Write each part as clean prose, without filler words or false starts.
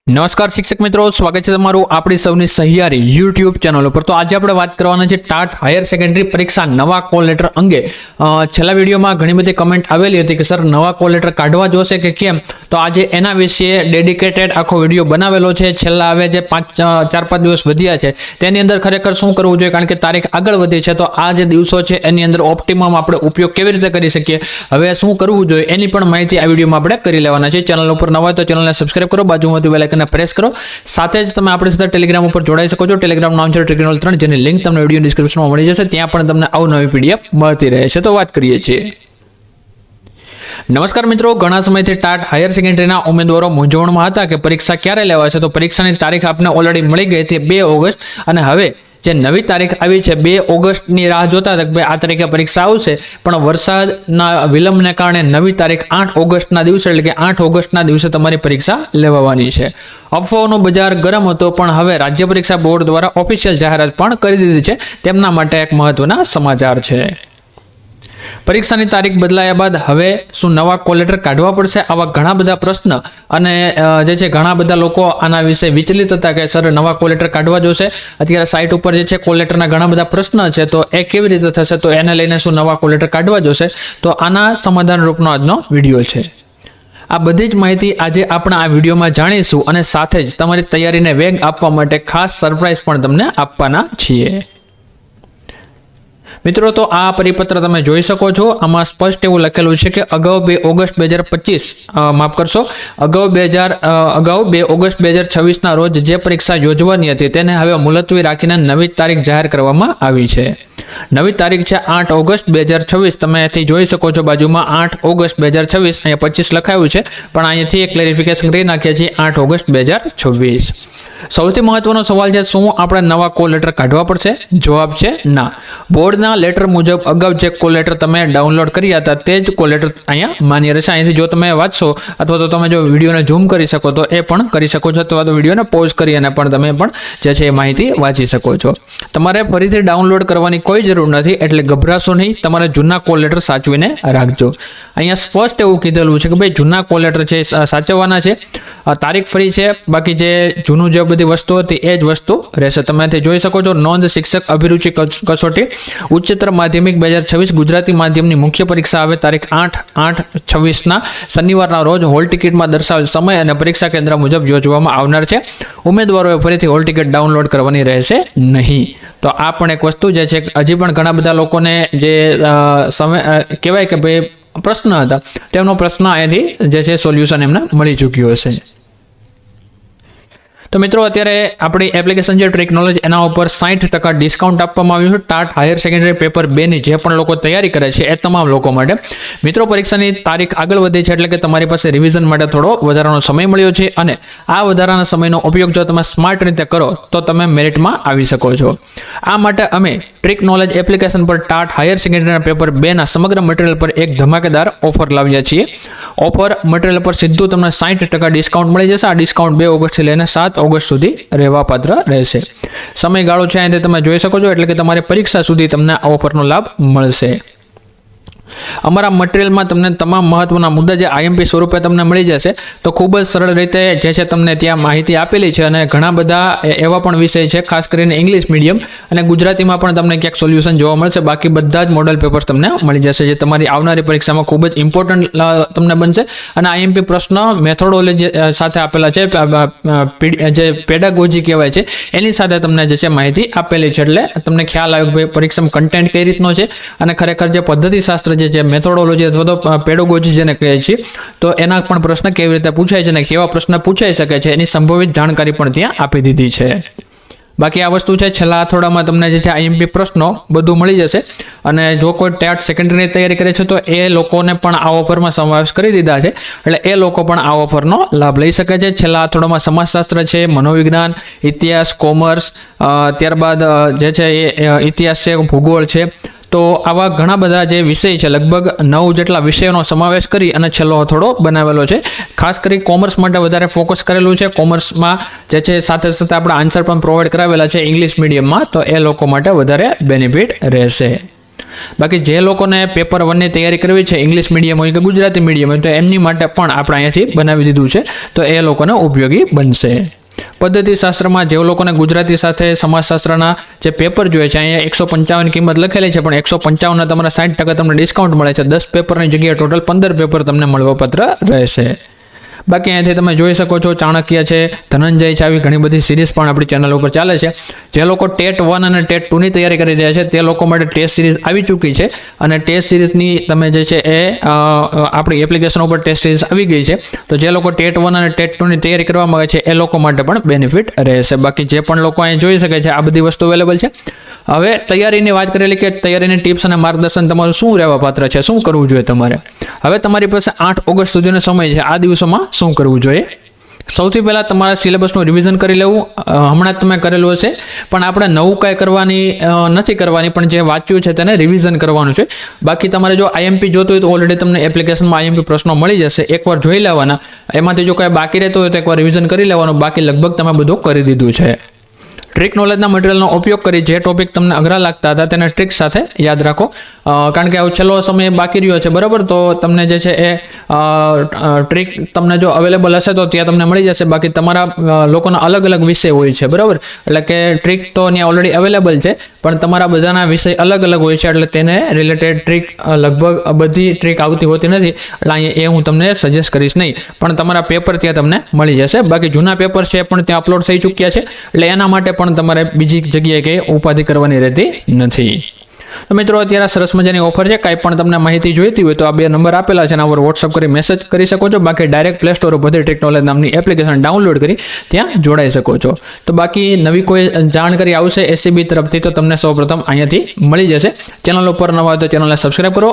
નમસ્કાર શિક્ષક મિત્રો, સ્વાગત છે તમારું આપણી સૌની સહિયારી યુટ્યુબ ચેનલ ઉપર। તો આજે આપણે વાત કરવાના છે ટાટ હાયર સેકન્ડરી પરીક્ષા નવા કોલ લેટર અંગે। છેલ્લા વિડીયોમાં ઘણી બધી કમેન્ટ આવેલી હતી કે સર નવા કોલ લેટર કાઢવા જોશે કે કેમ, તો આજે એના વિશે ડેડિકેટેડ આખો વિડીયો બનાવેલો છે। છેલ્લા હવે જે 4-5 દિવસ વધ્યા છે તેની અંદર ખરેખર શું કરવું જોઈએ, કારણ કે તારીખ આગળ વધી છે, તો આ જે દિવસો છે એની અંદર ઓપ્ટિમમ આપણે ઉપયોગ કેવી રીતે કરી શકીએ, હવે શું કરવું જોઈએ એની પણ માહિતી આ વિડીયોમાં આપણે કરી લેવાના છે। ચેનલ ઉપર નવા હોય તો ચેનલને સબસ્ક્રાઇબ કરો, બાજુમાંથી બેલ આઇકનને પ્રેસ કરો। સાથે જ તમે આપણી સાથે ટેલિગ્રામ ઉપર જોડાઈ શકો છો। ટેલિગ્રામ નામ છે ટ્રિકનોલ 3, જેની લિંક તમને વિડીયો ડિસ્ક્રિપ્શનમાં મળી જશે। ત્યાં પણ તમને અવનવી પીડીએફ મળતી રહે છે। તો વાત કરીએ છીએ। નમસ્કાર મિત્રો, ઘણા સમયથી ટાટ હાયર સેકન્ડરીના ઉમેદવારો મૂંઝવણમાં હતા કે પરીક્ષા ક્યારે લેવાશે। તો પરીક્ષાની તારીખ આપને ઓલરેડી મળી ગઈ હતી 2 ઓગસ્ટ, અને હવે જે નવી તારીખ આવી છે 2 ઓગસ્ટની રાહ જોતા હતા કે ભાઈ આ તારીખે પરીક્ષા આવશે, પણ વરસાદના વિલંબને કારણે નવી તારીખ 8 ઓગસ્ટના દિવસે એટલે કે 8 ઓગસ્ટના દિવસે તમારી પરીક્ષા લેવાવાની છે। અફવાઓનો બજાર ગરમ હતો, પણ હવે રાજ્ય પરીક્ષા બોર્ડ દ્વારા ઓફિશિયલ જાહેરાત પણ કરી દીધી છે। તેમના માટે એક મહત્વના સમાચાર છે। પરીક્ષાની તારીખ બદલાયા બાદ હવે શું નવા કોલ લેટર કાઢવા પડશે, આવા ઘણા બધા પ્રશ્ન અને જે છે ઘણા બધા લોકો આના વિશે વિચલિત હતા કે સર નવા કોલ લેટર કાઢવા જોશે। અત્યારે સાઇટ ઉપર જે છે કોલ લેટરના ઘણા બધા પ્રશ્ન છે, તો એ કેવી રીતે થશે, તો એને લઈને શું નવા કોલ લેટર કાઢવા જોશે, તો આના સમાધાન રૂપનો આજનો વિડીયો છે। આ બધી જ માહિતી આજે આપણે આ વિડીયોમાં જાણીશું, અને સાથે જ તમારી તૈયારીને વેગ આપવા માટે ખાસ સરપ્રાઈઝ પણ તમને આપવાના છીએ। મિત્રો, તો આ પરિપત્ર તમે જોઈ શકો છો। આમાં સ્પષ્ટ એવું લખેલું છે કે અગાઉ 2 ઓગસ્ટ 2025 માફ કરશો અગાઉ 2 ઓગસ્ટ 2026ના રોજ જે પરીક્ષા યોજવાની હતી તેને હવે મુલતવી રાખીને નવી તારીખ જાહેર કરવામાં આવી છે। નવી તારીખ છે 8 ઓગસ્ટ 2026। તમે અહીંથી જોઈ શકો છો બાજુમાં 8 ઓગસ્ટ 2026, અહીંયા 25 લખાયું છે, પણ અહીંયાથી એક ક્લેરિફિકેશન કરી નાખીએ છીએ 8 ઓગસ્ટ 2026। સૌથી મહત્વનો સવાલ છે, શું આપણે નવા કોલ લેટર કાઢવા પડશે? જવાબ છે ના। બોર્ડના લેટર મુજબ અગાઉ જે કોલ લેટર તમે ડાઉનલોડ કર્યા હતા તે જ કોલ લેટર અહીંયા માન્ય રહેશે। અહીંથી જો તમે વાંચશો અથવા તો તમે જો વિડીયોને ઝૂમ કરી શકો તો એ પણ કરી શકો છો, અથવા તો વિડીયોને પોઝ કરી અને પણ તમે પણ જે છે એ માહિતી વાંચી શકો છો। તમારે ફરીથી ડાઉનલોડ કરવાની કોઈ જરૂર નથી, એટલે ગભરાશો નહીં, તમારે જૂના કોલ લેટર સાચવીને રાખજો। અહીંયા સ્પષ્ટ એવું કીધેલું છે કે ભાઈ જૂના કોલ લેટર છે સાચવવાના છે, તારીખ ફરી છે, બાકી જે જૂનું જે બધી વસ્તુ હતી એ જ વસ્તુ રહેશે। તમે અહીંથી જોઈ શકો છો નોંધ શિક્ષક અભિરુચિ કસોટી ઉચ્ચતર માધ્યમિક 2026 ગુજરાતી માધ્યમની મુખ્ય પરીક્ષા આવે તારીખ 8/8/26ના શનિવારના રોજ હોલ ટિકિટમાં દર્શાવેલ સમય અને પરીક્ષા કેન્દ્ર મુજબ યોજવામાં આવનાર છે। ઉમેદવારોએ ફરીથી હોલ ટિકિટ ડાઉનલોડ કરવાની રહેશે નહીં। તો આ પણ એક વસ્તુ જે છે, હજી પણ ઘણા બધા લોકોને જે સમય કહેવાય કે ભાઈ પ્રશ્ન હતા, તેમનો પ્રશ્ન અહીંયાથી જે છે સોલ્યુશન એમને મળી ચૂક્યું હશે। તો મિત્રો, અત્યારે આપણી એપ્લિકેશન છે ટ્રિકનોલેજ, એના ઉપર 60% ડિસ્કાઉન્ટ આપવામાં આવ્યું છે ટાટ હાયર સેકન્ડરી પેપર 2ની જે પણ લોકો તૈયારી કરે છે એ તમામ લોકો માટે। મિત્રો, પરીક્ષાની તારીખ આગળ વધી છે, એટલે કે તમારી પાસે રિવિઝન માટે થોડો વધારાનો સમય મળ્યો છે, અને આ વધારાના સમયનો ઉપયોગ જો તમે સ્માર્ટ રીતે કરો તો તમે મેરિટમાં આવી શકો છો। આ માટે અમે ટ્રિકનોલેજ એપ્લિકેશન પર ટાટ હાયર સેકન્ડરીના પેપર 2ના સમગ્ર મટીરિયલ પર એક ધમાકેદાર ઓફર લાવ્યા છીએ। ઓફર મટીરિયલ પર સીધું તમને 60% ડિસ્કાઉન્ટ મળી જશે। આ ડિસ્કાઉન્ટ 2 ઓગસ્ટથી લઈને 7 ઓગસ્ટ સુધી રહેવાપાત્ર રહેશે। સમયગાળો છે અહીંથી તમે જોઈ શકો છો, એટલે કે તમારી પરીક્ષા સુધી તમને આ ઓફરનો લાભ મળશે। અમારા મટીરિયલમાં તમને તમામ મહત્વના મુદ્દા જે આઈએમપી સ્વરૂપે તમને મળી જશે, તો ખૂબ જ સરળ રીતે જે છે તમને ત્યાં માહિતી આપેલી છે, અને ઘણા બધા એવા પણ વિષય છે, ખાસ કરીને ઇંગ્લિશ મીડિયમ અને ગુજરાતીમાં પણ તમને ક્યાંક સોલ્યુશન જોવા મળશે। બાકી બધા જ મોડલ પેપર્સ તમને મળી જશે, જે તમારી આવનારી પરીક્ષામાં ખૂબ જ ઇમ્પોર્ટન્ટ તમને બનશે। અને આઈએમપી પ્રશ્ન મેથોડોલોજી સાથે આપેલા છે, જે પેડાગોજી કહેવાય છે એની સાથે તમને જે છે માહિતી આપેલી છે, એટલે તમને ખ્યાલ આવે કે ભાઈ પરીક્ષામાં કન્ટેન્ટ કઈ રીતનો છે, અને ખરેખર જે પદ્ધતિશાસ્ત્ર જે મેથોડોલોજી અથવા તો પેડોગોજી જેને કહે છે, તો એના પણ પ્રશ્ન કેવી રીતે પૂછાય છે અને કેવા પ્રશ્ન પૂછાઈ શકે છે એની સંભવિત જાણકારી પણ ત્યાં આપી દીધી છે। બાકી આ વસ્તુ છે, છેલ્લા અઠવાડિયામાં તમને જે છે આઈએમપી પ્રશ્નો બધું મળી જશે, અને જો કોઈ ટેટ સેકન્ડરીની તૈયારી કરે છે તો એ લોકોને પણ આ ઓફરમાં સમાવેશ કરી દીધા છે, એટલે એ લોકો પણ આ ઓફરનો લાભ લઈ શકે છે। છેલ્લા અઠવાડિયામાં સમાજશાસ્ત્ર છે, મનોવિજ્ઞાન, ઇતિહાસ, કોમર્સ, ત્યારબાદ જે છે એ ઇતિહાસ છે, ભૂગોળ છે, તો આવા ઘણા બધા જે વિષય છે, લગભગ 9 જેટલા વિષયોનો સમાવેશ કરી અને છેલ્લો થોડો બનાવેલો છે। ખાસ કરી કોમર્સ માટે વધારે ફોકસ કરેલું છે। કોમર્સમાં જે છે સાથે સાથે આપણે આન્સર પણ પ્રોવાઈડ કરાવેલા છે ઇંગ્લિશ મીડિયમમાં, તો એ લોકો માટે વધારે બેનિફિટ રહેશે। બાકી જે લોકોને પેપર 1ની તૈયારી કરવી છે ઇંગ્લિશ મીડિયમ હોય કે ગુજરાતી મીડિયમ હોય તો એમની માટે પણ આપણે અહીંયાથી બનાવી દીધું છે, તો એ લોકોને ઉપયોગી બનશે. પદ્ધતિશાસ્ત્રમાં જે લોકોને ગુજરાતી સાથે સમાજશાસ્ત્રના જે પેપર જોઈએ છે અહીંયા 155 કિંમત લખેલી છે, પણ 155 તમારા 60% તમને ડિસ્કાઉન્ટ મળે છે. 10 પેપરની જગ્યાએ ટોટલ 15 પેપર તમને મળવાપાત્ર રહેશે. બાકી અહીંયાથી તમે જોઈ શકો છો ચાણક્ય છે, ધનંજય છે, આવી ઘણી બધી સિરીઝ પણ આપણી ચેનલ ઉપર ચાલે છે. જે લોકો ટેટ 1 અને ટેટ 2ની તૈયારી કરી રહ્યા છે તે લોકો માટે ટેસ્ટ સિરીઝ આવી ચૂકી છે, અને ટેસ્ટ સિરીઝની તમે જે છે એ આપણી એપ્લિકેશન ઉપર ટેસ્ટ સિરીઝ આવી ગઈ છે. તો જે લોકો ટેટ 1 અને ટેટ 2ની તૈયારી કરવા માંગે છે એ લોકો માટે પણ બેનિફિટ રહેશે. બાકી જે પણ લોકો અહીં જોઈ શકે છે આ બધી વસ્તુ અવેલેબલ છે. હવે તૈયારીની વાત કરેલી કે તૈયારીની ટિપ્સ અને માર્ગદર્શન તમારું શું રહેવા પાત્ર છે, શું કરવું જોઈએ તમારે. હવે તમારી પાસે 8 ઓગસ્ટ સુધીનો સમય છે. આ દિવસોમાં શું કરવું જોઈએ? સૌથી પહેલાં તમારા સિલેબસનું રિવિઝન કરી લેવું. હમણાં જ તમે કરેલું હશે, પણ આપણે નવું કાંઈ કરવાની નથી કરવાની, પણ જે વાંચ્યું છે તેને રિવિઝન કરવાનું છે. બાકી તમારે જો આઈએમપી જોતું હોય તો ઓલરેડી તમને એપ્લિકેશનમાં આઈએમપી પ્રશ્નો મળી જશે, એકવાર જોઈ લેવાના. એમાંથી જો કાંઈ બાકી રહેતો હોય તો એકવાર રિવિઝન કરી લેવાનું. બાકી લગભગ તમે બધું કરી દીધું છે. ટ્રિક નોલેજના મટીરિયલનો ઉપયોગ કરી જે ટોપિક તમને અઘરા લાગતા હતા તેને ટ્રિક સાથે યાદ રાખો, કારણ કે હવે છેલ્લો સમય બાકી રહ્યો છે, બરાબર. તો તમને જે છે એ ટ્રિક તમને જો અવેલેબલ હશે તો ત્યાં તમને મળી જશે. બાકી તમારા લોકોના અલગ અલગ વિષય હોય છે, બરાબર. એટલે કે ટ્રિક તો ત્યાં ઓલરેડી અવેલેબલ છે, પણ તમારા બધાના વિષય અલગ અલગ હોય છે, એટલે તેને રિલેટેડ ટ્રિક લગભગ બધી ટ્રિક આવતી હોતી નથી. એટલે અહીંયા એ હું તમને સજેસ્ટ કરીશ નહીં, પણ તમારા પેપર ત્યાં તમને મળી જશે. બાકી જૂના પેપર છે પણ ત્યાં અપલોડ થઈ ચૂક્યા છે, એટલે એના માટે પણ તમારે બીજી જગ્યાએ કે ઉપાધિ કરવાની રહેતી નથી. તો મિત્રો અત્યારે સરસ મજાની ઓફર છે. કાંઈ પણ તમને માહિતી જોઈતી હોય તો આ 2 નંબર આપેલા છે, એના પર વોટ્સઅપ કરી મેસેજ કરી શકો છો. બાકી ડાયરેક્ટ પ્લે સ્ટોર ઉપરથી ટ્રિક નોલેજ નામની એપ્લિકેશન ડાઉનલોડ કરી ત્યાં જોડાઈ શકો છો. તો બાકી નવી કોઈ જાણકારી આવશે એસસીબી તરફથી તો તમને સૌપ્રથમ અહીંયાથી મળી જશે. ચેનલ ઉપર નવા હોય તો ચેનલને સબસ્ક્રાઈબ કરો.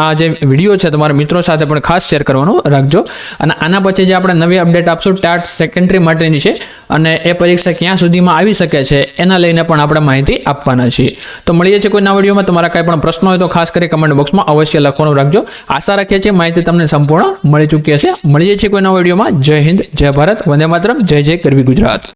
આ જે વિડીયો છે તમારા મિત્રો સાથે પણ ખાસ શેર કરવાનું રાખજો. અને આના પછી જે આપણે નવી અપડેટ આપશું ટાટ સેકન્ડરી માટેની છે, અને એ પરીક્ષા ક્યાં સુધીમાં આવી શકે છે એના લઈને પણ આપણે માહિતી આપવાના છીએ. તો મળીએ છીએ કોઈ નવા વિડીયોમાં. તમારા કાંઈ પણ પ્રશ્નો હોય તો ખાસ કરી કમેન્ટ બોક્સમાં અવશ્ય લખવાનું રાખજો. આશા રાખીએ છીએ માહિતી તમને સંપૂર્ણ મળી ચૂકી હશે. મળીએ છીએ કોઈ નવા વિડીયોમાં. જય હિન્દ, જય ભારત, વંદે માતરમ, જય જય ગરવી ગુજરાત.